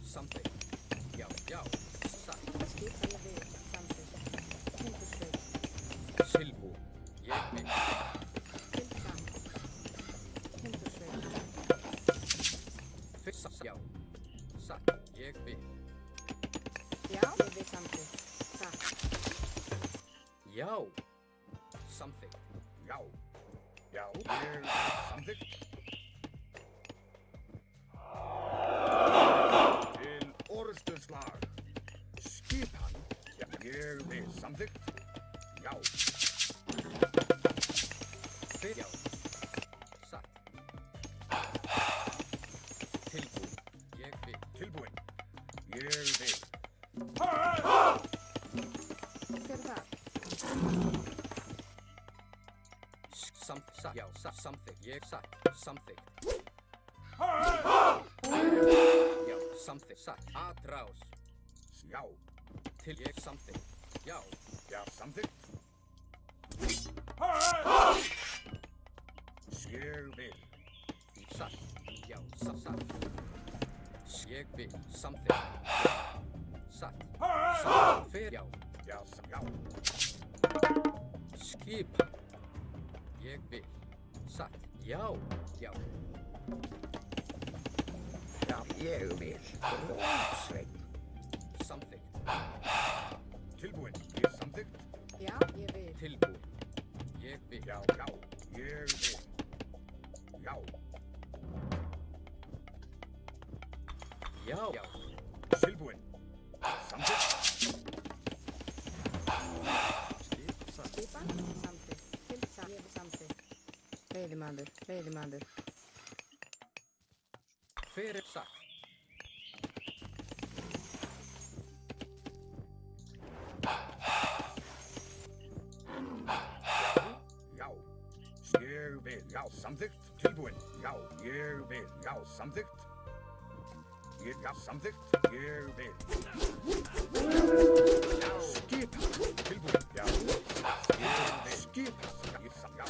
Samþykkt. Já. Já. Satt. Skip ég við. Samþykkt. Timbursveit. Tilbúið. Ég vil. Til samt. Timbursveit. Fyrst. Já. Satt. Ég vil. Já, ég við samþykkt. Satt. Já. Samþykkt. Já. Já. Ég vil. Samþykkt. Til orustuslag. Skipan. Já. Ég vil. Samþykkt. Já. Hver já. Satt. Tilbúið. Ég vil. Tilbúin. Ég vil. Hver er það? Satt. Já. Satt. Samþykkt. Ég satt. Samþykkt. Já. Samþykkt. Satt. Atrás. Já. Til ég samþykkt. Já. Já. Samþykkt. Ég vil. Satt. Já. Satt. Ég vil. Samþykkt. Satt. Satt. Hver já. Já. Já. Skipan. Ég vil. Satt. Já. Já. Já. Ég vil. Rómsveit. Samþykkt. Tilbúin. Ég samþykkt. Já, ég við. Tilbúið. Ég vil. Já. Já. Ég vil. Já. Já. Já. Tilbúin. Samþykkt. Skipan, samþykkt. Samþykkt. Veiðimaður. Hver er satt? Já. Ég vil. Já, samþykkt. Tilbúin. Já, ég vil. Já, samþykkt. Já, samþykkt. Ég vil. Já, skipa. Tilbúin. Já. Ég vil. Skipa. Já. Ég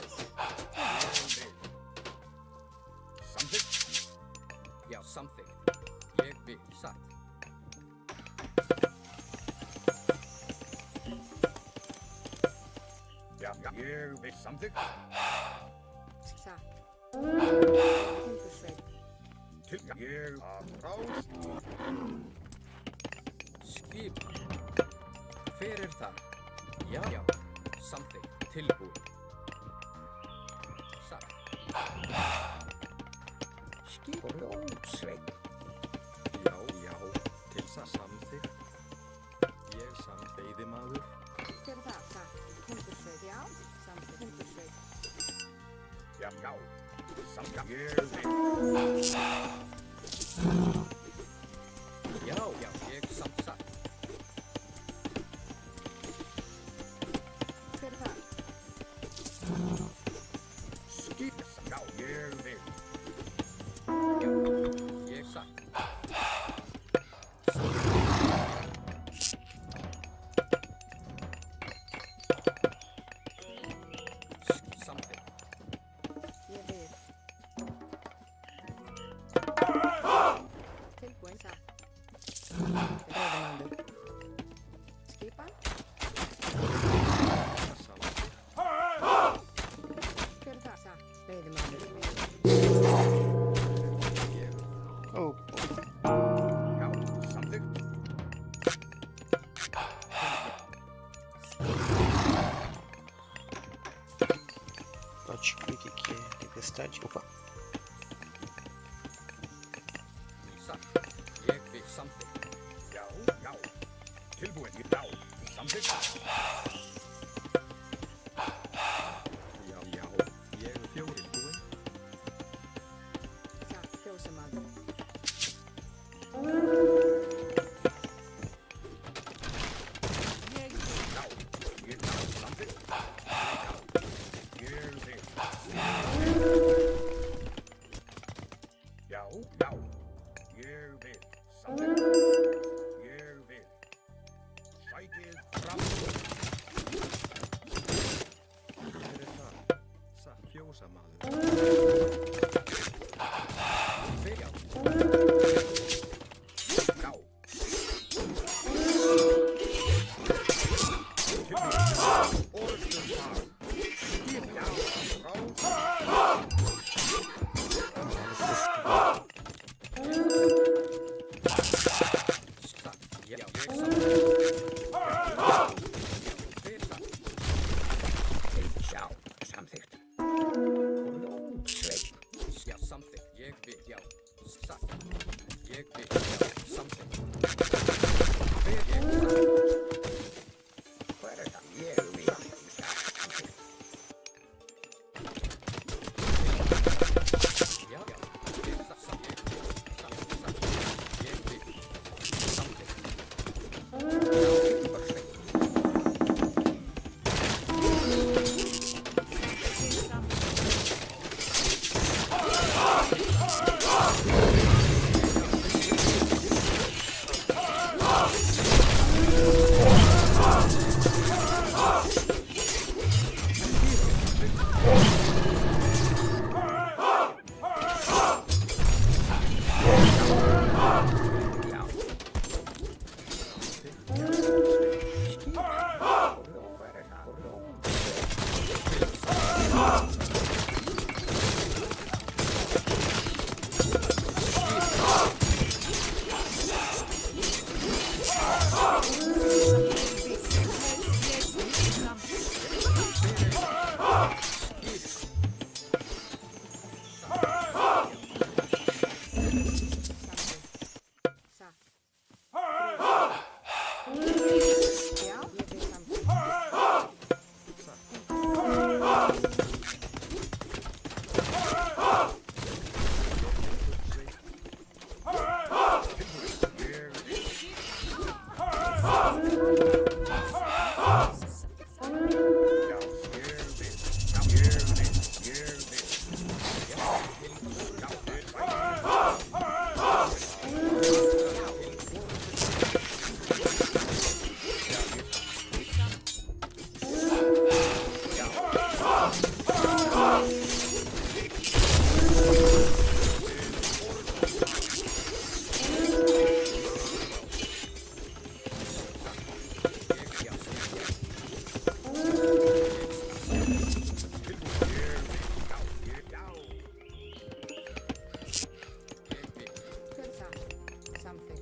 vil. Samþykkt. Já, samþykkt. Ég vil satt. Já, ég vil. Samþykkt. Satt. Timbursveit. Til. Ég að ráð. Skipan. Hver er það? Já, samþykkt. Tilbúin. Satt. Skiprótsveit. Já, til samþykkt. Ég veiðimaður. Hver er það? Satt. Timbursveit. Já, samþykkt. Timbursveit. Já. Samþykkt. Ég vil. Já, ég satt. Hver er það? Skipa. Já, ég vil. Ég satt. Samþykkt. Ég vil. Tilbúin. Satt. Veiðimaður. Skipan. Samþykkt. Hver er það? Satt. Veiðimaður. Oh, Já, samþykkt. plot click aqui, tempestade. Opa. Satt. Ég vil samþykkt. Já. Tilbúin. Já, samþykkt. Já, ég fjórir búinn. Satt. Fjósamaður. Ég vil. Já, samþykkt. Ég vil. Já, ég vil. Samþykkt. Ég vil. Sækið fram. Hver er það? Fjósamaður. Hver? Já.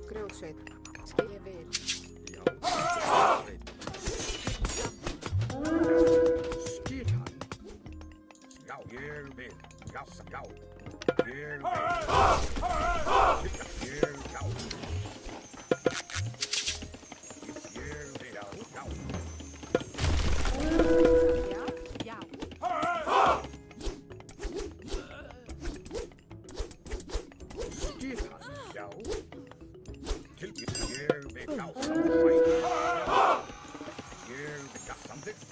Grjótsveit. Ég vil. Já, sveit. Skipan. Já, ég vil. Já, já. Ég vil. Ég, já. Ég vil, já, já. Já. Já. Skipan. Já. Tilbúið. Ég vil, já. Samþykkt.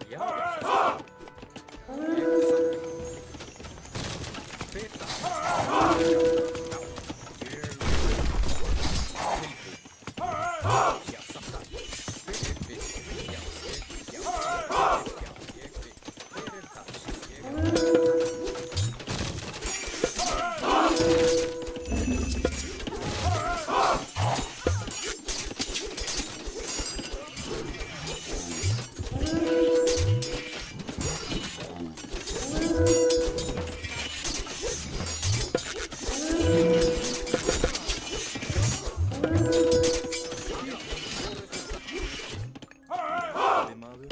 Ég vil, já, samþykkt. Já, ég samþykkt. Fita. Ég vil. Já, samþykkt. Fyrir við. Já, ég vil. Fyrir það. Ég Veiðimaður.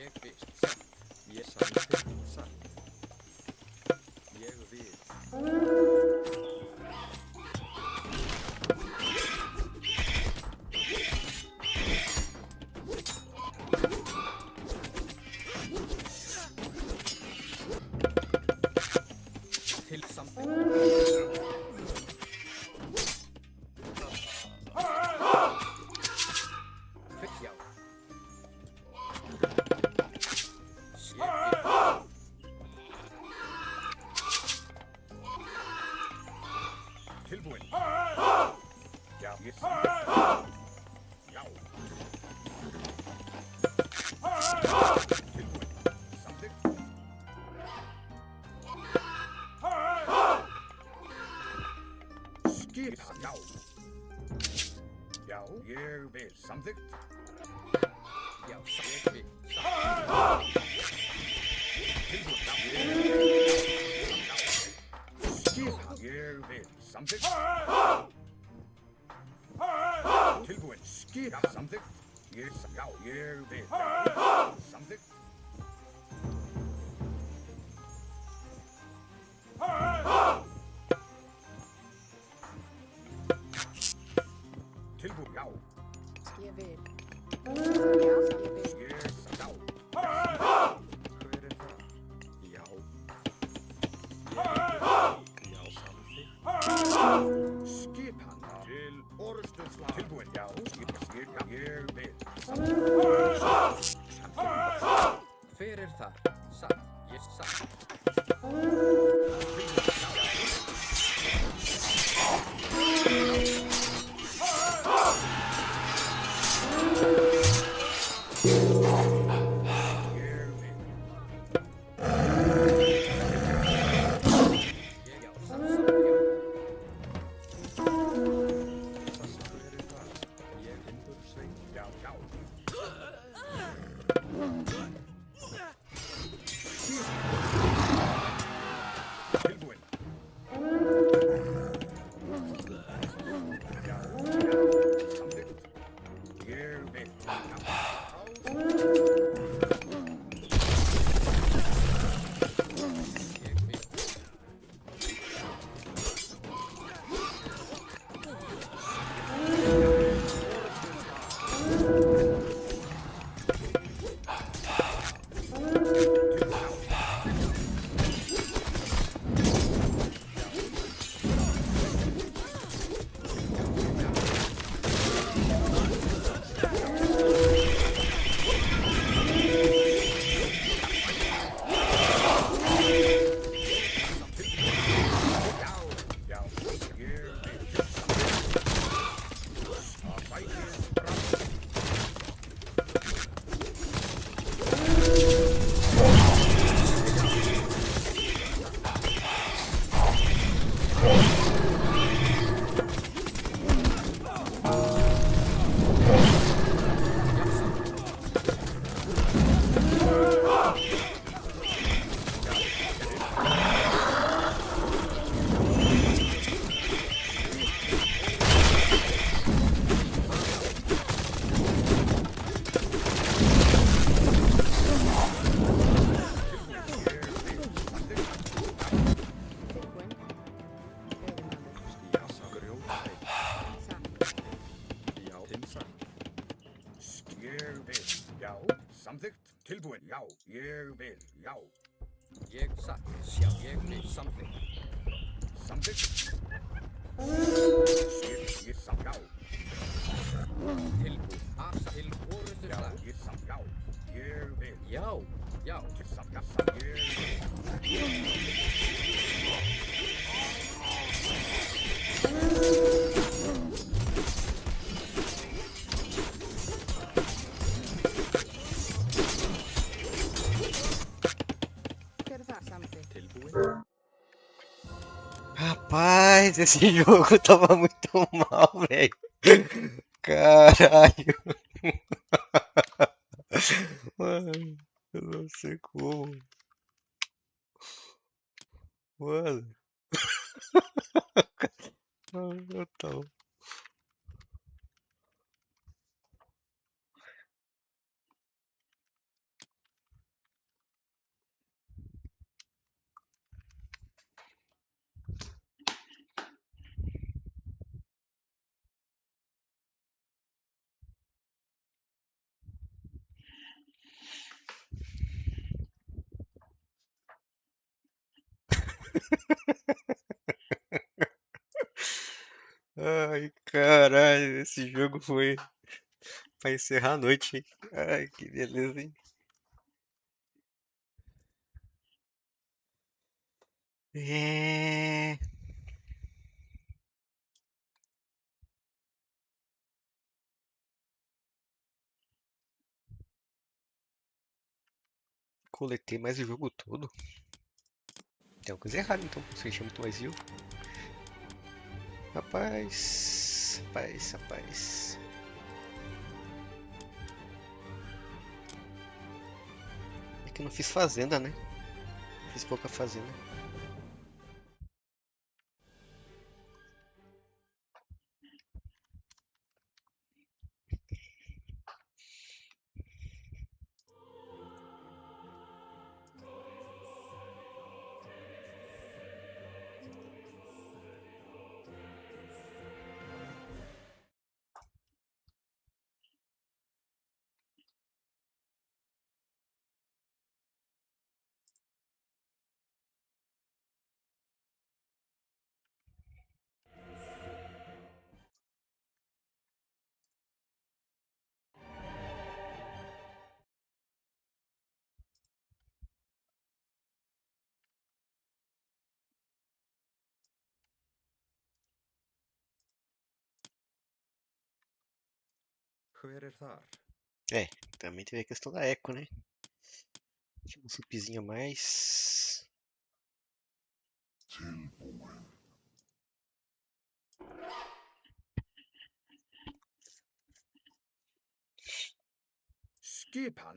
Ég vil. Ég samþykkt satt. Ég vil. Til samþykkt. Já. Ég vil. Get something. Yow. Something. Skip. Yow. Yow. Here be something. Yow, jag vill. Skip. Here be something. Tilbudt. Skip. Something. Yes. Yow. Here be something. Tilbudt. Yow. Ge vid. Ja, ge vid. Yes. Yow. Hver er það? Já. Já, samþykkt. Skip hann til orðstöðslag. Tilbúin, já. Skip, ég vil. Hver er þar? Satt, ég satt. Ég vil. Já, satt, já. Hver er það? Ég vindur svein. Já, já. Tilbúin. Já, já. Samþykkt. Ég vil. Ég vil. Já, ég vil. Að bætið fram. Tilbúin. Veiðimaður. Já, grjótsteinn. Satt. Já, tinsar. Ég vil. Já, samþykkt. Tilbúin. Já, ég vil. Já, Ég satt, sjá, ég vil. Samþykkt. samþykkt. Skip, ég sam. Já, Tilbúið. Asa til já, orðstöðslag. ég sam. Já, ég vil. Já, já. Til sam. Já, sam. Ég vil. Hver er það? Samþykkt. Tilbúin. Rapaz, esse jogo tava muito mal, velho. Caralho. Mano, eu não sei como. Mano. Eu tô. Ai, caralho, esse jogo foi pra encerrar a noite, hein? Ai, que beleza, hein? É... coletei mais o jogo todo. Tem uma coisa errada então, se eu encher muito mais vivo. Rapaz. É que eu não fiz fazenda, né? Fiz pouca fazenda. Hver þar? É, também teve a questão da eco, né? Tinha um supzinho a mais. Skipan.